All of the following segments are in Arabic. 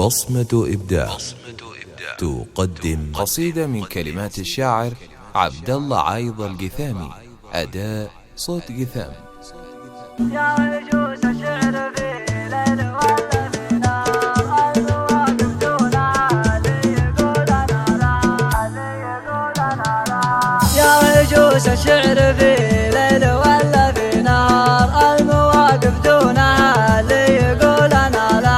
بصمة إبداع تقدم قصيدة من كلمات الشاعر عبد الله عايض الجثامي، أداء صوت جثام. يا وجوس الشعر في ليل ولا في نهار، الواقف دون علي يقول أنا لا. يا وجوس الشعر في ليل ولا في نهار، المواقف دون علي يقول أنا لا.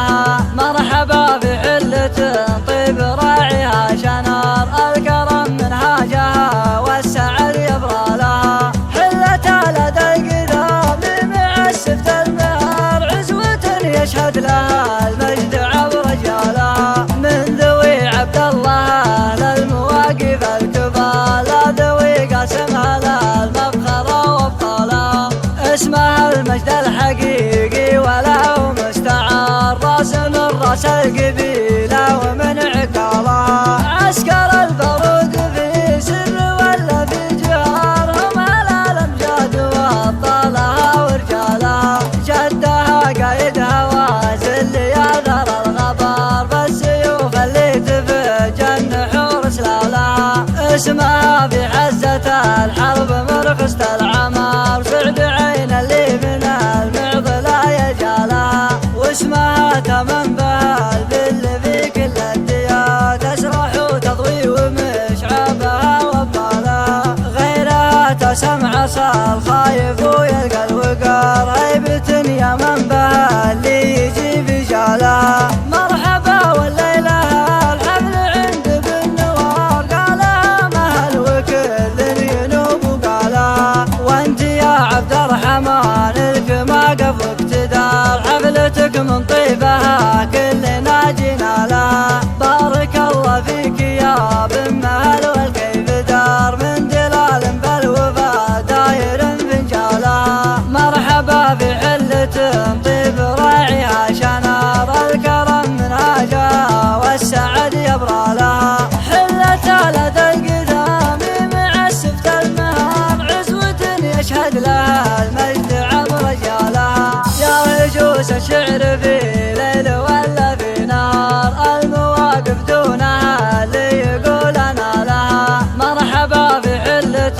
مرحبا بحلة طيب راعيها شنار، الكرم منهاجها والسعد يبرى لها. حلة لدى القدام معسفت المهار، عزوة يشهد لها المجد عبر رجالها. من ذوي عبد الله للمواقف الكبار، ذوي قاسمها للمفخرة وابطالها. اسمها المجد الحقيقي وله مستعار، راس من راس القبيلة ومن عقالها. عسكر البارود في سر ولا في جهار، هم على الامجاد وابطالها ورجالها. جدها قايدها وازل ياذر الغبار، بالسيوف اللي تفج النحور سلالها. اسمها في حزة الحرب مرخصة العمار، سعد عين اللي من المعضلة يجالها. واسمها تمن بها البل في كل الديار، تسرح وتضوي ومشعبها وابطالها. غيرها تسمع عصا الخايف ويلقى الوقار، هيبة يا من بها اللي يجي بجالها. مرحبا والليلة الحفل عند بالنوار، قالها مهل وكل ينوب وقالها. وانت يا عبد الرحمن لك ما قفك تدار، حفلتك من طيبها كلنا جينا لها. بارك الله فيك يا بن مهل والكيف دار، من دلال بالوفا داير فنجالها. مرحبا بحلة طيب راعيها شنار، الكرم منهاجها والسعد يبرى لها. حلة لدى القدام معسفت المهار، عزوة يشهد لها المجد عبر رجالها. يا وجوس الشعر في ليل ولا في نهار، المواقف دونها اللي يقول أنا لها. مرحبا بحلة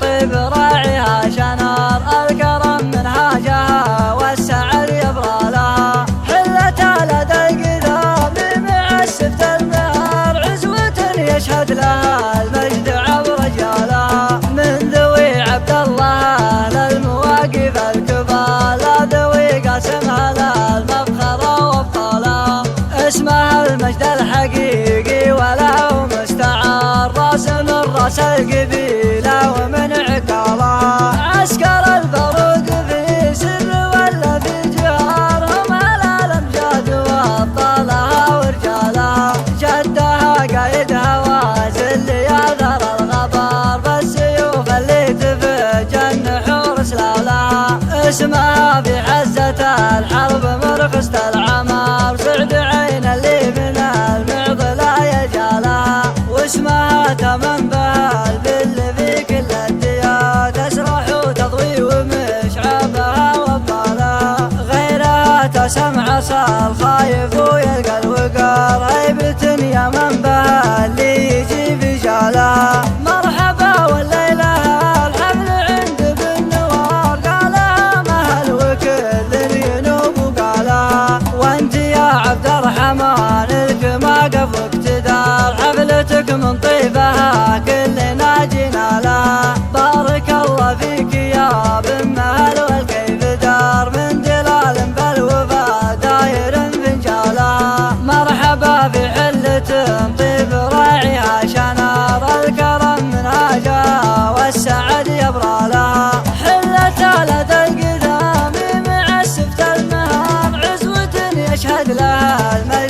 طيب راعيها شنار، الكرم منهاجها والسعد يبرى لها. حلة لدى القدام معسفت المهار، عزوة يشهد لها المجد عبر رجالها. من ذوي عبد الله للمواقف الكبار، ذوي قاسمها للمفخرة وابطالها. اسمها المجد الحقيقي وله مستعار، راس من راس القبيلة ومن عقالها. عسكر البارود في سر ولا في جهار، هم على الامجاد وابطالها ورجالها. جدها قايدها وازل ياذر الغبار، بالسيوف اللي تفج النحور سلالها. اسمها في حزة الحرب مرخصة العمار، سعد عين اللي من المعضلة يجالها. واسمها تمن بها البل في كل الديار، تسرح وتضوي ومشعبها وابطالها. غيرها تسمع عصا الخايف ويلقى الوقار، هيبة يا من بها اللي يجي بجالها. مرحبا والليلة الحفل عند بالنوار، قالها مهل وكل ينوب وقالها. وانت يا عبد الرحمن لك ما قفك تدار، حفلتك من طيبها كلنا جينا لها. بارك الله فيك يا بن مهل والكيف دار، من دلال بالوفا داير فنجالها. مرحبا بحلة طيب راعيها شنار، الكرم منهاجها والسعد يبرى لها. حلة لدى القدام معسفت المهار، عزوة يشهد لها المجد